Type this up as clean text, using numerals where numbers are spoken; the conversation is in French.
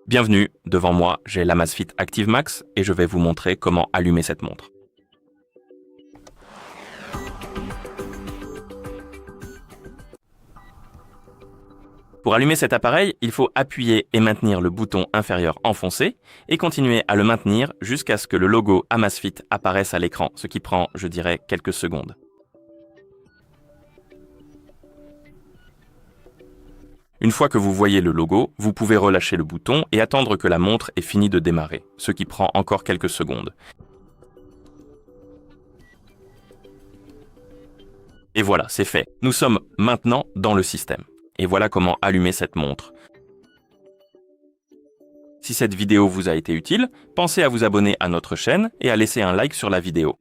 Bienvenue, devant moi j'ai l'Amazfit Active Max et je vais vous montrer comment allumer cette montre. Pour allumer cet appareil, il faut appuyer et maintenir le bouton inférieur enfoncé et continuer à le maintenir jusqu'à ce que le logo Amazfit apparaisse à l'écran, ce qui prend, je dirais, quelques secondes. Une fois que vous voyez le logo, vous pouvez relâcher le bouton et attendre que la montre ait fini de démarrer, ce qui prend encore quelques secondes. Et voilà, c'est fait. Nous sommes maintenant dans le système. Et voilà comment allumer cette montre. Si cette vidéo vous a été utile, pensez à vous abonner à notre chaîne et à laisser un like sur la vidéo.